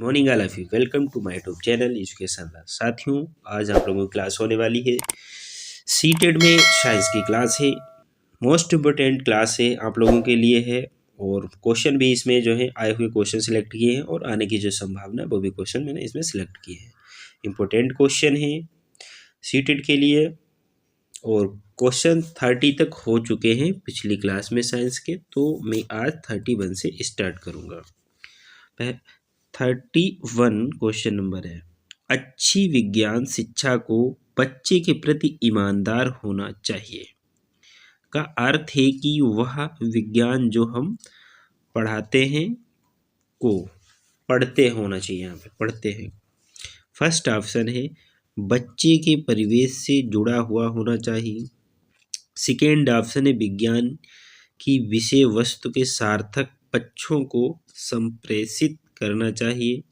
Morning all of you, welcome to my YouTube channel education learn. साथियों, आज आप लोगों की क्लास होने वाली है सीटेड में साइंस की क्लास है। मोस्ट इम्पोर्टेंट क्लास है, आप लोगों के लिए है। और क्वेश्चन भी इसमें जो है आए हुए क्वेश्चन सिलेक्ट किए हैं और आने की जो संभावना वो भी क्वेश्चन मैंने इसमें सिलेक्ट किए हैं। इम्पोर्टेंट क्वेश्चन है सीटेड के लिए और क्वेश्चन 30 तक हो चुके हैं पिछली क्लास में साइंस के, तो मैं आज 31 से स्टार्ट करूँगा। 31 क्वेश्चन नंबर है, अच्छी विज्ञान शिक्षा को बच्चे के प्रति ईमानदार होना चाहिए का अर्थ है कि वह विज्ञान जो हम पढ़ाते हैं को पढ़ते होना चाहिए। यहाँ पे पढ़ते हैं। फर्स्ट ऑप्शन है बच्चे के परिवेश से जुड़ा हुआ होना चाहिए। सेकेंड ऑप्शन है विज्ञान की विषय वस्तु के सार्थक पक्षों को संप्रेषित करना चाहिए।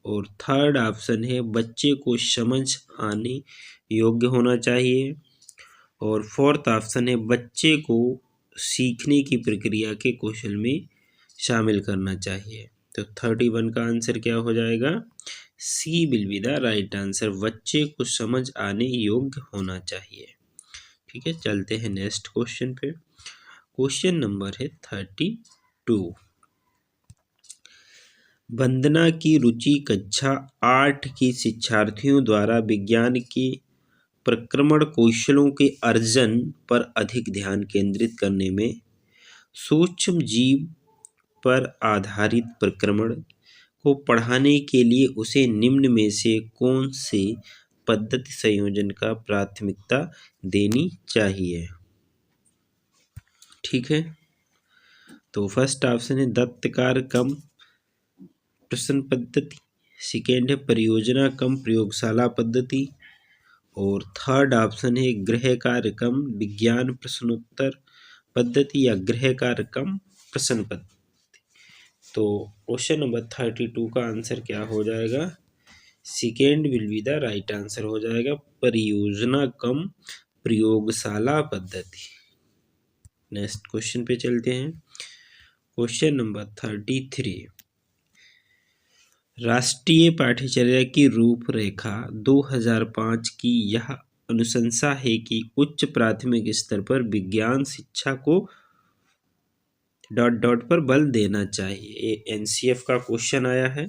और थर्ड ऑप्शन है बच्चे को समझ आने योग्य होना चाहिए। और फोर्थ ऑप्शन है बच्चे को सीखने की प्रक्रिया के कौशल में शामिल करना चाहिए। तो 31 का आंसर क्या हो जाएगा? C will be the right answer. बच्चे को समझ आने योग्य होना चाहिए। ठीक है, चलते हैं नेक्स्ट क्वेश्चन पे। क्वेश्चन नंबर है 32। वंदना की रुचि कक्षा 8 की शिक्षार्थियों द्वारा विज्ञान के प्रक्रमण कौशलों के अर्जन पर अधिक ध्यान केंद्रित करने में सूक्ष्म जीव पर आधारित प्रक्रमण को पढ़ाने के लिए उसे निम्न में से कौन से पद्धति संयोजन का प्राथमिकता देनी चाहिए? ठीक है, तो फर्स्ट ऑप्शन है दत्तकार कम प्रश्न पद्धति, सेकेंड है परियोजना कम प्रयोगशाला पद्धति, और थर्ड ऑप्शन है गृह कार्य कम विज्ञान प्रश्नोत्तर पद्धति या गृह कार्य कम प्रश्न पद्धति। तो क्वेश्चन नंबर 32 का आंसर क्या हो जाएगा? Second will be the right answer हो जाएगा, परियोजना कम प्रयोगशाला पद्धति। नेक्स्ट क्वेश्चन पे चलते हैं। Question number 33। राष्ट्रीय पाठ्यचर्या की रूपरेखा 2005 की यह अनुशंसा है कि उच्च प्राथमिक स्तर पर विज्ञान शिक्षा को ... पर बल देना चाहिए। एनसीएफ का क्वेश्चन आया है।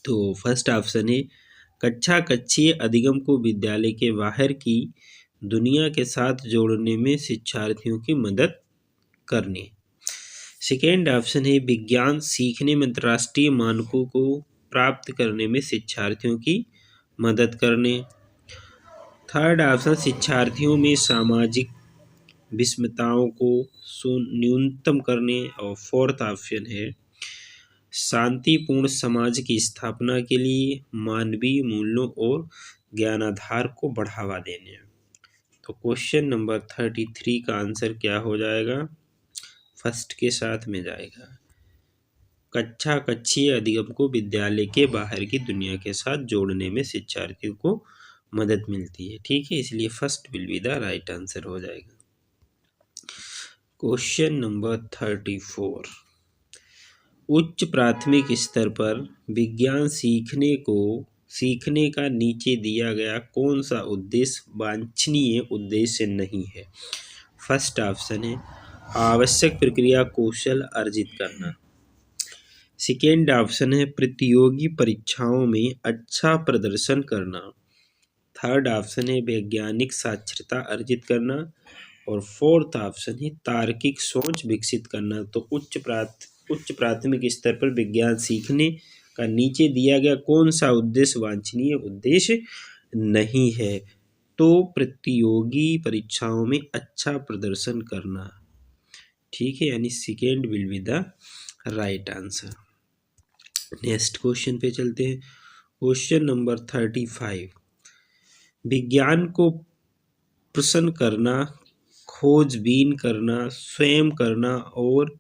तो फर्स्ट ऑप्शन है कक्षा कक्षीय अधिगम को विद्यालय के बाहर की दुनिया के साथ जोड़ने में शिक्षार्थियों की मदद करनी। सेकेंड ऑप्शन है विज्ञान सीखने में अंतर्राष्ट्रीय मानकों को प्राप्त करने में शिक्षार्थियों की मदद करने। थर्ड ऑप्शन शिक्षार्थियों में सामाजिक विषमताओं को न्यूनतम करने। और फोर्थ ऑप्शन है शांतिपूर्ण समाज की स्थापना के लिए मानवीय मूल्यों और ज्ञानाधार को बढ़ावा देने। तो क्वेश्चन नंबर 33 का आंसर क्या हो जाएगा? फर्स्ट के साथ में जाएगा, कक्षा कक्षीय अधिगम को विद्यालय के बाहर की दुनिया के साथ जोड़ने में शिक्षार्थियों को मदद मिलती है। ठीक है, इसलिए first will be the right answer हो जाएगा। Question number 34। उच्च प्राथमिक स्तर पर विज्ञान सीखने का नीचे दिया गया कौन सा उद्देश्य वांछनीय उद्देश्य नहीं है? फर्स्ट ऑप्शन है आवश्यक प्रक्रिया कौशल अर्जित करना। सेकेंड ऑप्शन है प्रतियोगी परीक्षाओं में अच्छा प्रदर्शन करना। थर्ड ऑप्शन है वैज्ञानिक साक्षरता अर्जित करना। और फोर्थ ऑप्शन है तार्किक सोच विकसित करना। तो उच्च प्राथमिक स्तर पर विज्ञान सीखने का नीचे दिया गया कौन सा उद्देश्य वांछनीय उद्देश्य नहीं है? तो प्रतियोगी परीक्षाओं में अच्छा प्रदर्शन करना। ठीक है, यानी second will be the right answer. Next question पे चलते हैं। Question number 35। विज्ञान को प्रश्न करना, खोजबीन करना, स्वयं करना और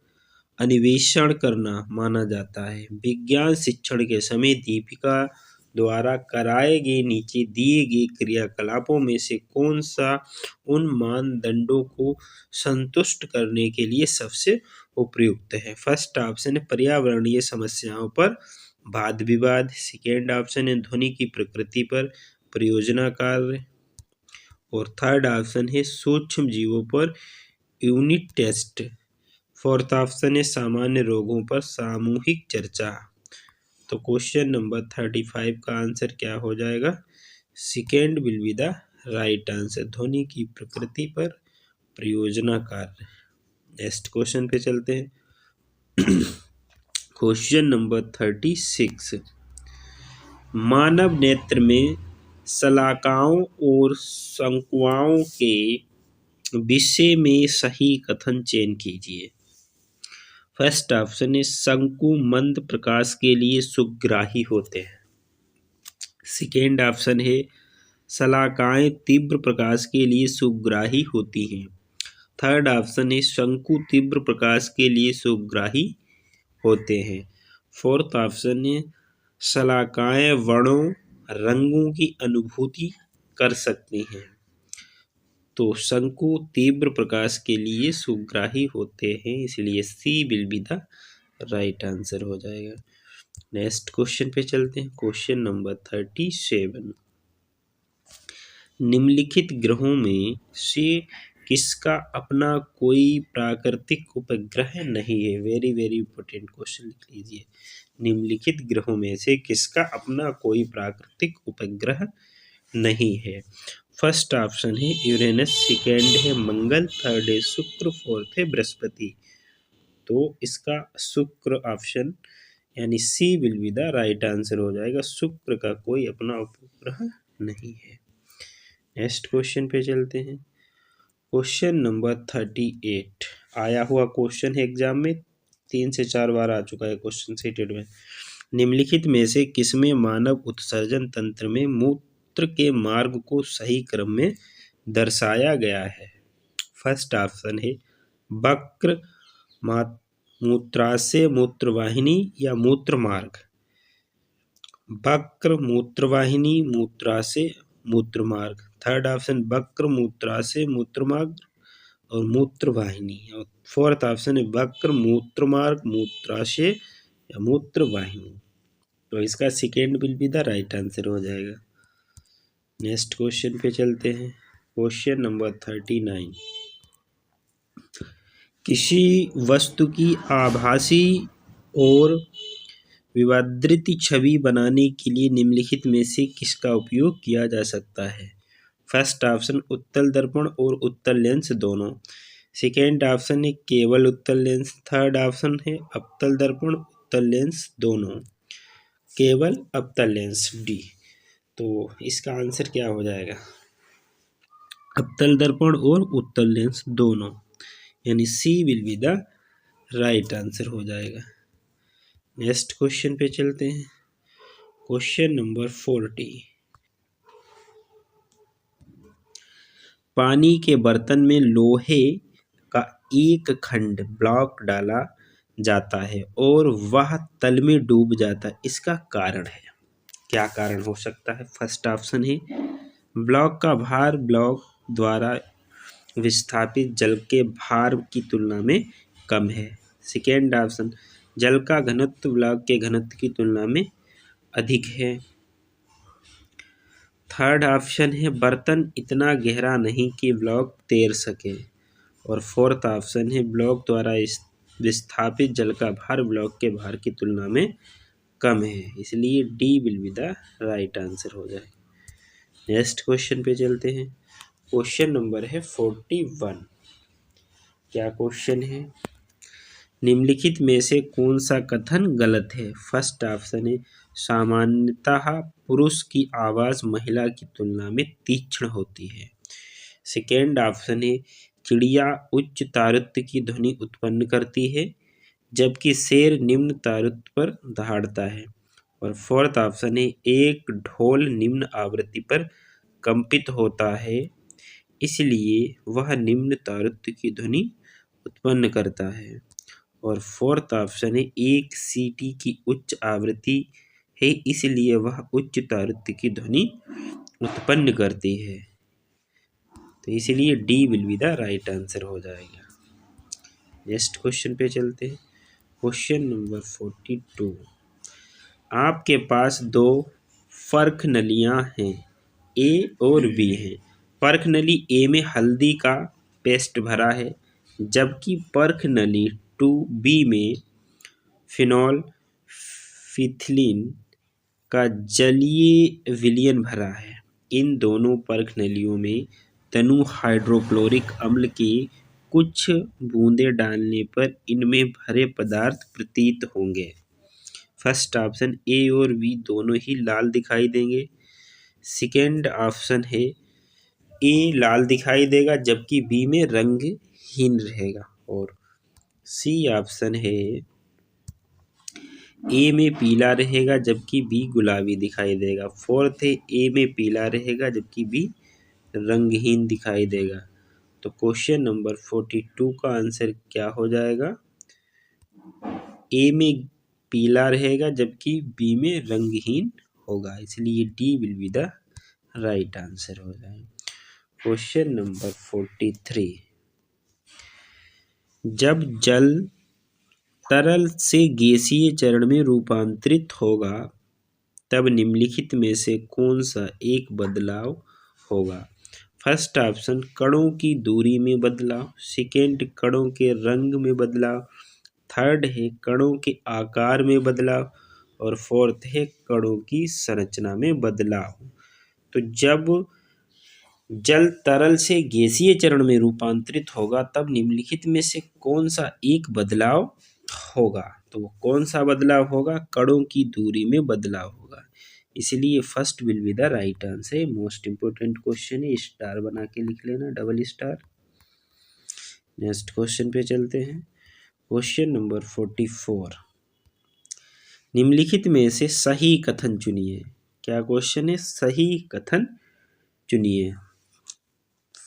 अन्वेषण करना माना जाता है। विज्ञान शिक्षण के समय दीपिका द्वारा कराए गए नीचे दिए गए क्रियाकलापों में से कौन सा उन मानदंडों को संतुष्ट करने के लिए सबसे उपयुक्त है? फर्स्ट ऑप्शन है पर्यावरणीय समस्याओं पर वाद विवाद। सेकेंड ऑप्शन है ध्वनि की प्रकृति पर परियोजना कार्य। और थर्ड ऑप्शन है सूक्ष्म जीवों per unit test. Fourth option है सामान्य रोगों पर सामूहिक चर्चा। तो क्वेश्चन नंबर 35 का आंसर क्या हो जाएगा? Second will be the right answer, ध्वनि की प्रकृति पर परियोजना कार्य। नेक्स्ट क्वेश्चन पे चलते हैं। क्वेश्चन नंबर 36, मानव नेत्र में शलाकाओं और शंकुओं के विषय में सही कथन चयन कीजिए। फर्स्ट ऑप्शन है शंकु मंद प्रकाश के लिए सुग्राही होते हैं। सेकेंड ऑप्शन है शलाकाएं तीव्र प्रकाश के लिए सुग्राही होती हैं। थर्ड ऑप्शन है शंकु तीव्र प्रकाश के लिए सुग्राही होते हैं। फोर्थ ऑप्शन है शलाकाएं वर्णों रंगों की अनुभूति कर सकती हैं। तो शंकु तीव्र प्रकाश के लिए सुग्राही होते हैं, इसलिए C will be the right answer हो जाएगा। नेक्स्ट क्वेश्चन पे चलते हैं। क्वेश्चन नंबर 37, निम्नलिखित ग्रहों में से किसका अपना कोई प्राकृतिक उपग्रह नहीं है? वेरी वेरी इंपॉर्टेंट क्वेश्चन लिख लीजिए। निम्नलिखित ग्रहों में से किसका अपना कोई प्राकृतिक उपग्रह नहीं है? फर्स्ट ऑप्शन है यूरेनस, सेकेंड है मंगल, थर्ड है शुक्र, फोर्थ है बृहस्पति। तो इसका शुक्र ऑप्शन यानी C will be the right answer हो जाएगा। शुक्र का कोई अपना उपग्रह नहीं है। नेक्स्ट क्वेश्चन पे चलते हैं। क्वेश्चन नंबर 38 आया हुआ क्वेश्चन है एग्जाम में, 3 से 4 बार आ चुका है क्वेश्चन सीटेड में। निम्नलिखित में से किसमें मानव उत्सर्जन तंत्र में मूत्र के मार्ग को सही क्रम में दर्शाया गया है? फर्स्ट ऑप्शन है वक्र मूत्राशय मूत्रवाहिनी या मूत्र मार्ग। वक्र मूत्रवाहिनी मूत्राशय मूत्र मार्ग। थर्ड ऑप्शन वक्र मूत्राशय मूत्र मार्ग और मूत्रवाहिनी। और फोर्थ ऑप्शन है वक्र मूत्र मार्ग मूत्राशय या मूत्रवाहिनी। तो इसका second will be the right answer हो जाएगा। नेक्स्ट क्वेश्चन पे चलते हैं। क्वेश्चन नंबर 39, किसी वस्तु की आभासी और विवर्धित छवि बनाने के लिए निम्नलिखित में से किसका उपयोग किया जा सकता है? फर्स्ट ऑप्शन उत्तल दर्पण और उत्तल लेंस दोनों। सेकेंड ऑप्शन है केवल उत्तल लेंस। थर्ड ऑप्शन है अवतल दर्पण उत्तल लेंस दोनों। केवल अवतल लेंस, डी। तो इसका आंसर क्या हो जाएगा? अवतल दर्पण और उत्तल लेंस दोनों, यानी C will be the right answer हो जाएगा। नेक्स्ट क्वेश्चन पे चलते हैं। क्वेश्चन नंबर 40, पानी के बर्तन में लोहे का एक खंड ब्लॉक डाला जाता है और वह तल में डूब जाता है, इसका कारण है? क्या कारण हो सकता है? फर्स्ट ऑप्शन है ब्लॉक का भार ब्लॉक द्वारा विस्थापित जल के भार की तुलना में कम है। सेकेंड ऑप्शन जल का घनत्व ब्लॉक के घनत्व की तुलना में अधिक है। थर्ड ऑप्शन है बर्तन इतना गहरा नहीं कि ब्लॉक तैर सके। और फोर्थ ऑप्शन है ब्लॉक द्वारा विस्थापित जल का भार ब्लॉक के भार की तुलना में कम है, इसलिए D will be the right answer हो जाए। नेक्स्ट क्वेश्चन पे चलते हैं। क्वेश्चन नंबर है 41। क्या क्वेश्चन है? निम्नलिखित में से कौन सा कथन गलत है? फर्स्ट ऑप्शन है सामान्यतः पुरुष की आवाज़ महिला की तुलना में तीक्ष्ण होती है। सेकेंड ऑप्शन है चिड़िया उच्च तारुत्य की ध्वनि उत्पन्न करती है जबकि शेर निम्न तारुत्य पर दहाड़ता है। और फोर्थ ऑप्शन है एक ढोल निम्न आवृत्ति पर कंपित होता है इसलिए वह निम्न तारुत्य की ध्वनि उत्पन्न करता है। और फोर्थ ऑप्शन है एक सीटी की उच्च आवृत्ति है इसलिए वह उच्च तारुत्य की ध्वनि उत्पन्न करती है। तो इसलिए D will be the right answer हो जाएगा। नेक्स्ट क्वेश्चन पे चलते हैं। क्वेश्चन नंबर 42, आपके पास दो पर्ख नलियाँ हैं, ए और बी हैं। पर्ख नली ए में हल्दी का पेस्ट भरा है, जबकि पर्ख नली 2B में फिनॉल फिथिलीन का जलीय विलयन भरा है। इन दोनों पर्ख नलियों में तनु हाइड्रोक्लोरिक अम्ल की कुछ बूंदें डालने पर इनमें भरे पदार्थ प्रतीत होंगे। फर्स्ट ऑप्शन ए और बी दोनों ही लाल दिखाई देंगे। सेकेंड ऑप्शन है ए लाल दिखाई देगा जबकि बी में रंगहीन रहेगा। और सी ऑप्शन है ए में पीला रहेगा जबकि बी गुलाबी दिखाई देगा। फोर्थ है ए में पीला रहेगा जबकि बी रंगहीन दिखाई देगा। तो क्वेश्चन नंबर 42 का आंसर क्या हो जाएगा? ए में पीला रहेगा जबकि बी में रंगहीन होगा, इसलिए D will be the right answer हो जाएगा। क्वेश्चन नंबर 43, जब जल तरल से गैसीय चरण में रूपांतरित होगा तब निम्नलिखित में से कौन सा एक बदलाव होगा? फर्स्ट ऑप्शन कणों की दूरी में बदलाव, सेकेंड कणों के रंग में बदलाव, थर्ड है कणों के आकार में बदलाव और फोर्थ है कणों की संरचना में बदलाव। तो जब जल तरल से गैसीय चरण में रूपांतरित होगा तब निम्नलिखित में से कौन सा एक बदलाव होगा? तो वो कौन सा बदलाव होगा? कणों की दूरी में बदलाव होगा, इसलिए first will be the right answer. Most important question है, स्टार बना के लिख लेना, डबल स्टार। नेक्स्ट क्वेश्चन पे चलते हैं। क्वेश्चन नंबर 44, निम्नलिखित में से सही कथन चुनिए। क्या क्वेश्चन है? सही कथन चुनिए।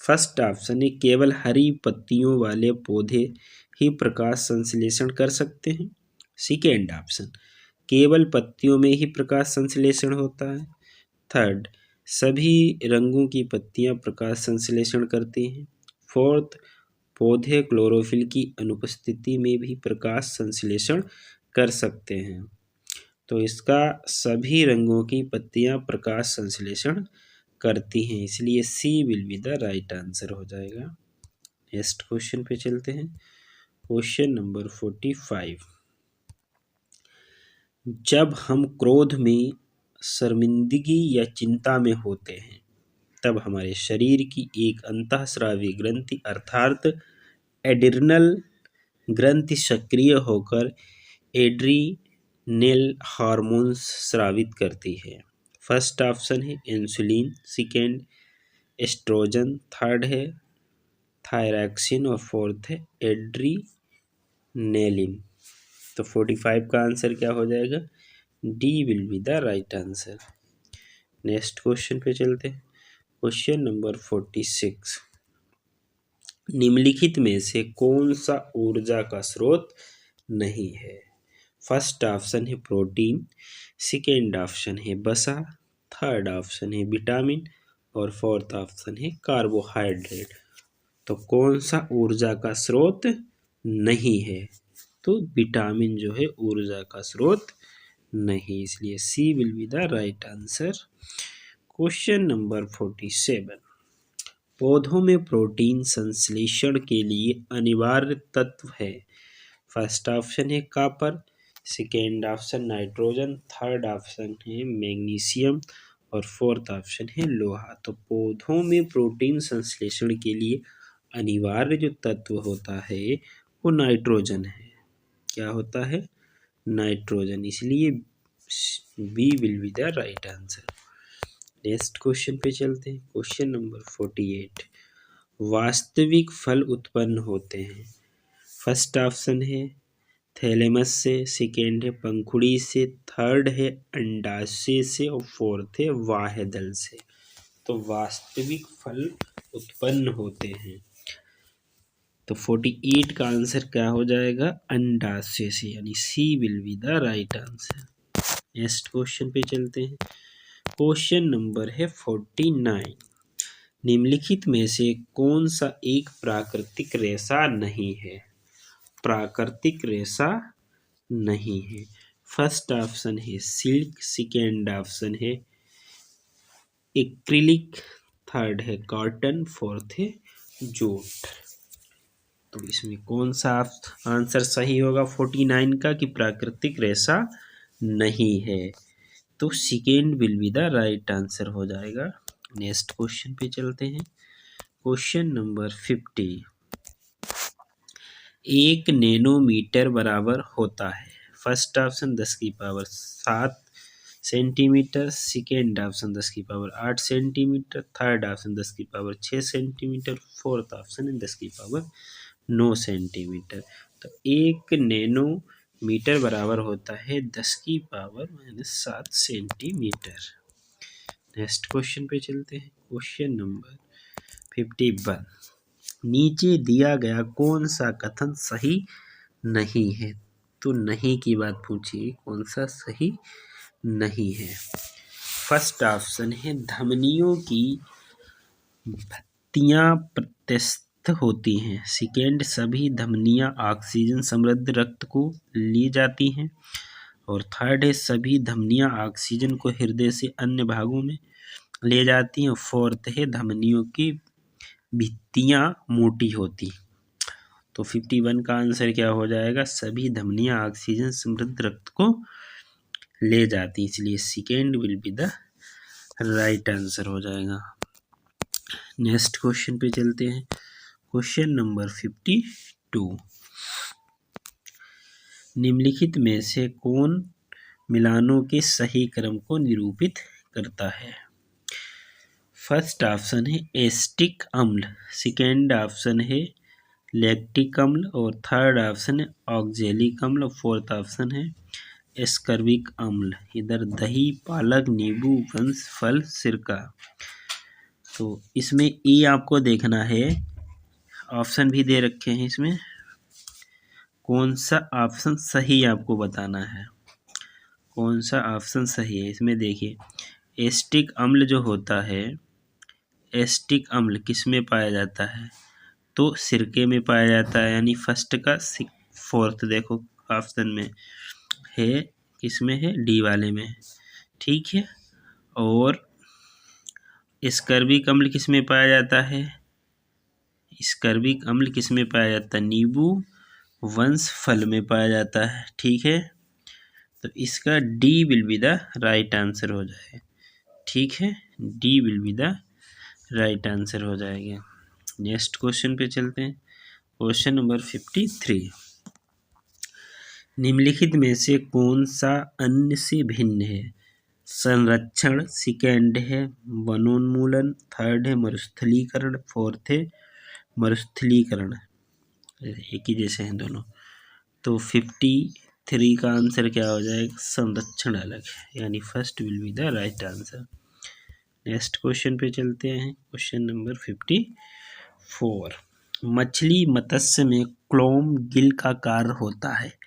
फर्स्ट ऑप्शन है केवल हरी पत्तियों वाले पौधे ही प्रकाश संश्लेषण कर सकते हैं। सेकेंड ऑप्शन केवल पत्तियों में ही प्रकाश संश्लेषण होता है। थर्ड सभी रंगों की पत्तियां प्रकाश संश्लेषण करती हैं। फोर्थ पौधे क्लोरोफिल की अनुपस्थिति में भी प्रकाश संश्लेषण कर सकते हैं। तो इसका सभी रंगों की पत्तियां प्रकाश संश्लेषण करती हैं, इसलिए C will be the right answer हो जाएगा। नेक्स्ट क्वेश्चन पे चलते हैं। क्वेश्चन नंबर 45, जब हम क्रोध में, शर्मिंदगी या चिंता में होते हैं तब हमारे शरीर की एक अंतःस्रावी ग्रंथि अर्थात एड्रिनल ग्रंथि सक्रिय होकर एड्रीनल हार्मोन्स स्रावित करती है। फर्स्ट ऑप्शन है इंसुलिन, सेकेंड एस्ट्रोजन, थर्ड है थायरॉक्सिन और फोर्थ है एड्रीनेलिन। तो 45 का आंसर क्या हो जाएगा? D will be the right answer. Next question पे चलते हैं। क्वेश्चन नंबर 46, निम्नलिखित में से कौन सा ऊर्जा का स्रोत नहीं है? फर्स्ट ऑप्शन है प्रोटीन, सेकेंड ऑप्शन है वसा, थर्ड ऑप्शन है विटामिन और फोर्थ ऑप्शन है कार्बोहाइड्रेट। तो कौन सा ऊर्जा का स्रोत नहीं है? तो विटामिन जो है ऊर्जा का स्रोत नहीं, इसलिए C will be the right answer. Question number 47, पौधों में प्रोटीन संश्लेषण के लिए अनिवार्य तत्व है। फर्स्ट ऑप्शन है copper, second option nitrogen, third option है मैग्नीशियम और फोर्थ ऑप्शन है लोहा। तो पौधों में प्रोटीन संश्लेषण के लिए अनिवार्य जो तत्व होता है वो नाइट्रोजन है। क्या होता है? नाइट्रोजन, इसलिए B will be the right answer. Next question पे चलते हैं। क्वेश्चन नंबर 48, वास्तविक फल उत्पन्न होते हैं। फर्स्ट ऑप्शन है थैलेमस से, सेकेंड है पंखुड़ी से, थर्ड है अंडाशय से और फोर्थ है वाह्यदल से। तो वास्तविक फल उत्पन्न होते हैं, तो 48 का आंसर क्या हो जाएगा? अंडाशय से, यानी C will be the right answer. Next question पे चलते हैं। क्वेश्चन नंबर है 49, निम्नलिखित में से कौन सा एक प्राकृतिक रेशा नहीं है? प्राकृतिक रेशा नहीं है। फर्स्ट ऑप्शन है सिल्क, सेकेंड ऑप्शन है एक्रिलिक, थर्ड है कॉटन, फोर्थ है जूट। तो इसमें कौन सा आंसर सही होगा 49 का कि प्राकृतिक रेशा नहीं है? तो second will be the right answer हो जाएगा। नेक्स्ट क्वेश्चन पे चलते हैं। Question number 50। 1 नैनोमीटर बराबर होता है। First option 10⁻7 centimetre, second option 10⁸ centimetre, third option 10⁶ centimetre, fourth option है 10⁹ सेंटीमीटर। तो 1 नैनोमीटर बराबर होता है 10⁻⁷ सेंटीमीटर। नेक्स्ट क्वेश्चन पे चलते हैं। Question number 51। नीचे दिया गया कौन सा कथन सही नहीं है? तो नहीं की बात पूछिए, कौन सा सही नहीं है? फर्स्ट ऑप्शन है धमनियों की भित्तियां प्रत्यस्थ होती हैं। सेकेंड, सभी धमनियां ऑक्सीजन समृद्ध रक्त को ले जाती हैं। और थर्ड है सभी धमनियां ऑक्सीजन को हृदय से अन्य भागों में ले जाती हैं। फोर्थ है धमनियों की भित्तियां मोटी होती। तो 51 का आंसर क्या हो जाएगा? सभी धमनियां ऑक्सीजन समृद्ध रक्त को ले जाती, इसलिए second will be the right answer हो जाएगा। नेक्स्ट क्वेश्चन पे चलते हैं। Question number 52। निम्नलिखित में से कौन मिलानों के सही क्रम को निरूपित करता है? फर्स्ट ऑप्शन है एसिटिक अम्ल, सेकेंड ऑप्शन है लैक्टिक अम्ल, और थर्ड ऑप्शन है ऑक्जेलिक अम्ल, और फोर्थ ऑप्शन है एस्कर्बिक अम्ल। इधर दही, पालक, नींबू, वंश, फल, सिरका। तो इसमें ई आपको देखना है, ऑप्शन भी दे रखे हैं इसमें, कौन सा ऑप्शन सही आपको बताना है, कौन सा ऑप्शन सही है। इसमें देखिए एसिटिक अम्ल जो होता है, एसिटिक अम्ल किस में पाया जाता है? तो सिरके में पाया जाता है, यानी फर्स्ट का फोर्थ देखो ऑप्शन में है, किसमें है? डी वाले में, ठीक है। और एस्कर्बिक अम्ल किस में पाया जाता है? एस्कर्बिक अम्ल किस में पाया जाता है? नींबू, वंश, फल में पाया जाता है, ठीक है। तो इसका D will be the right answer हो जाएगा, ठीक है। D will be the right answer हो जाएगा। नेक्स्ट क्वेश्चन पे चलते हैं। Question number 53। निम्नलिखित में से कौन सा अन्य से भिन्न है? संरक्षण, सेकेंड है वनोन्मूलन, थर्ड है मरुस्थलीकरण, फोर्थ है मरुस्थलीकरण। एक ही जैसे हैं दोनों। तो 53 का आंसर क्या हो जाएगा? संरक्षण अलग है, यानी first will be the right answer. Next question पे चलते हैं। Question number 54। मछली मत्स्य में क्लोम गिल का कार्य होता है।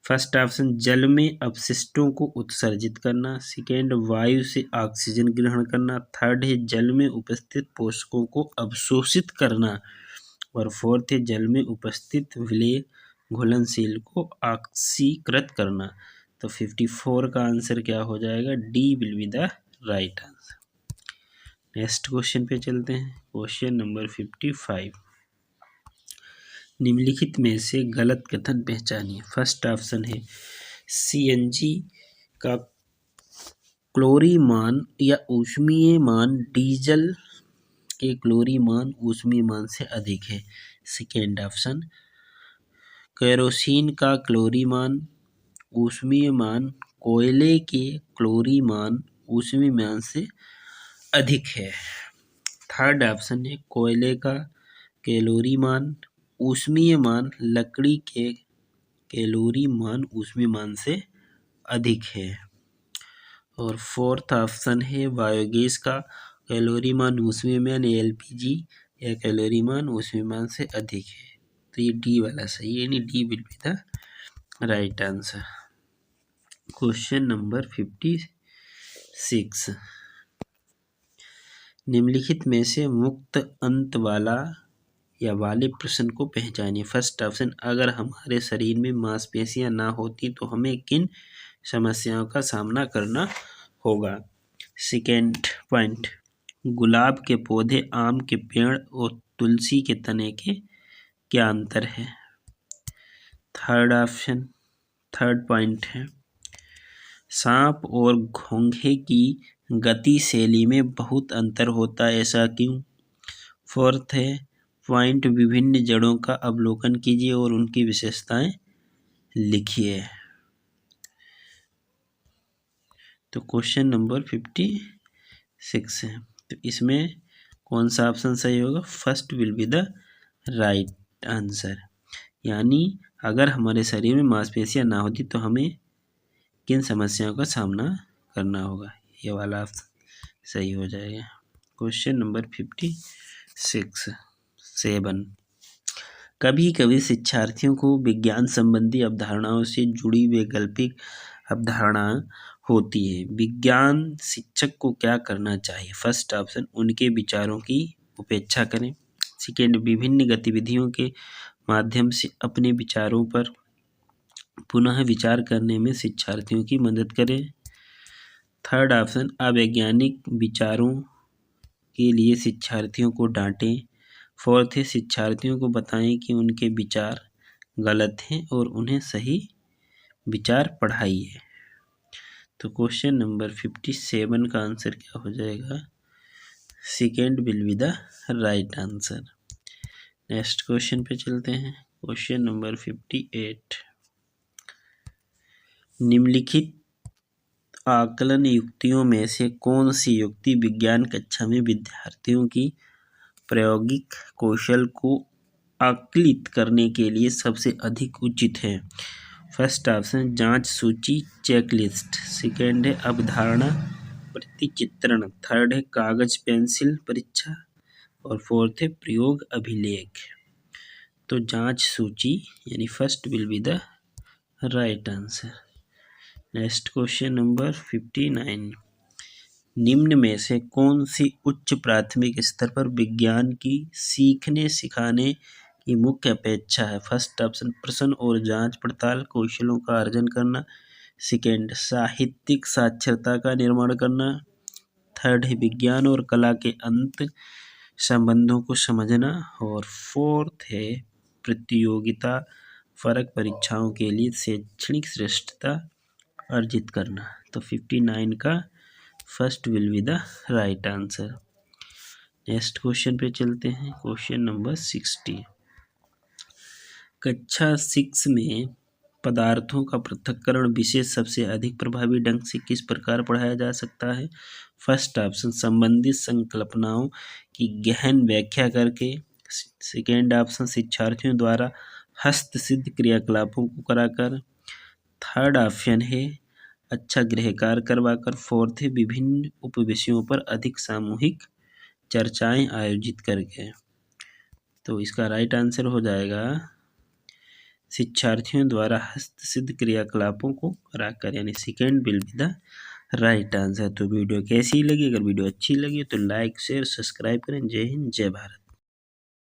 फर्स्ट ऑप्शन जल में अपशिष्टों को उत्सर्जित करना, सेकेंड वायु से ऑक्सीजन ग्रहण करना, थर्ड है जल में उपस्थित पोषकों को अवशोषित करना, और फोर्थ है जल में उपस्थित विलेय घुलनशील को ऑक्सीकृत करना। तो 54 का आंसर क्या हो जाएगा? D will be the right answer. Next question पे चलते हैं। Question number 55। निम्नलिखित में से गलत कथन पहचानिए। फर्स्ट ऑप्शन है सीएनजी का क्लोरीन मान या ऊष्मीय मान डीजल के क्लोरीन मान ऊष्मीय मान से अधिक है। सेकेंड ऑप्शन केरोसिन का क्लोरीन मान ऊष्मीय मान कोयले के क्लोरीन मान ऊष्मीय मान से अधिक है। थर्ड ऑप्शन है कोयले का कैलोरी मान ऊष्मीय मान लकड़ी के कैलोरी मान ऊष्मीय मान से अधिक है। और फोर्थ ऑप्शन है बायोगैस का कैलोरी मान ऊष्मीय मान एलपीजी या कैलोरी मान ऊष्मीय मान से अधिक है। तो ये डी वाला सही है, यानी D will be the right answer. Question number 56। निम्नलिखित में से मुक्त अंत वाला या वाले प्रश्न को पहचानिए। फर्स्ट ऑप्शन, अगर हमारे शरीर में मांसपेशियां ना होती तो हमें किन समस्याओं का सामना करना होगा। सेकेंड पॉइंट, गुलाब के पौधे, आम के पेड़ और तुलसी के तने के क्या अंतर है। थर्ड पॉइंट है, सांप और घोंघे की गति शैली में बहुत अंतर होता है, ऐसा क्यों। फोर्थ है, पॉइंट, विभिन्न जड़ों का अवलोकन कीजिए और उनकी विशेषताएं लिखिए। तो क्वेश्चन नंबर 56 है, तो इसमें कौन सा ऑप्शन सही होगा। First will be the right answer. यानी अगर हमारे शरीर में मांसपेशियां ना होती तो हमें किन समस्याओं का सामना करना होगा, ये वाला ऑप्शन सही हो जाएगा। Question number 57। कभी कभी शिक्षार्थियों को विज्ञान संबंधी अवधारणाओं से जुड़ी वैकल्पिक अवधारणा होती है। विज्ञान शिक्षक को क्या करना चाहिए। फर्स्ट ऑप्शन, उनके विचारों की उपेक्षा करें। सेकेंड, विभिन्न गतिविधियों के माध्यम से अपने विचारों पर पुनः विचार करने में शिक्षार्थियों की मदद करें। थर्ड ऑप्शन, अवैज्ञानिक विचारों के लिए शिक्षार्थियों को डांटें। फोर्थ है, शिक्षार्थियों को बताएं कि उनके विचार गलत हैं और उन्हें सही विचार पढ़ाइए। तो क्वेश्चन नंबर 57 का आंसर क्या हो जाएगा। Second will be the right answer. Next question पे चलते हैं। क्वेश्चन नंबर 58, निम्नलिखित आकलन युक्तियों में से कौन सी युक्ति विज्ञान कक्षा में विद्यार्थियों की प्रायोगिक कौशल को आकलित करने के लिए सबसे अधिक उचित है। फर्स्ट ऑप्शन, जांच सूची चेकलिस्ट। सेकेंड है अवधारणा प्रतिचित्रण। थर्ड है कागज पेंसिल परीक्षा और फोर्थ है प्रयोग अभिलेख। तो जांच सूची यानी first will be the right answer. Next question number 59, निम्न में से कौन सी उच्च प्राथमिक स्तर पर विज्ञान की सीखने सिखाने की मुख्य अपेक्षा है। फर्स्ट ऑप्शन, प्रश्न और जांच पड़ताल कौशलों का अर्जन करना। सेकेंड, साहित्यिक साक्षरता का निर्माण करना। थर्ड है विज्ञान और कला के अंत संबंधों को समझना। और फोर्थ है प्रतियोगिता फरक परीक्षाओं के लिए शैक्षणिक श्रेष्ठता अर्जित करना। तो 59 का first will be the right answer. Next question पे चलते हैं। क्वेश्चन नंबर 60, कक्षा 6 में पदार्थों का पृथक्करण विषय सबसे अधिक प्रभावी ढंग से किस प्रकार पढ़ाया जा सकता है। फर्स्ट ऑप्शन, संबंधित संकल्पनाओं की गहन व्याख्या करके। सेकेंड ऑप्शन, शिक्षार्थियों द्वारा हस्तसिद्ध क्रियाकलापों को कराकर। थर्ड ऑप्शन है अच्छा गृह कार्य करवाकर। फोर्थ है विभिन्न उपविषयों पर अधिक सामूहिक चर्चाएं आयोजित करके। तो इसका राइट आंसर हो जाएगा शिक्षार्थियों द्वारा हस्तसिद्ध क्रियाकलापों को कराकर, यानी second will be the right answer. तो वीडियो कैसी लगी, अगर वीडियो अच्छी लगी तो लाइक शेयर सब्सक्राइब करें। जय हिंद, जय भारत।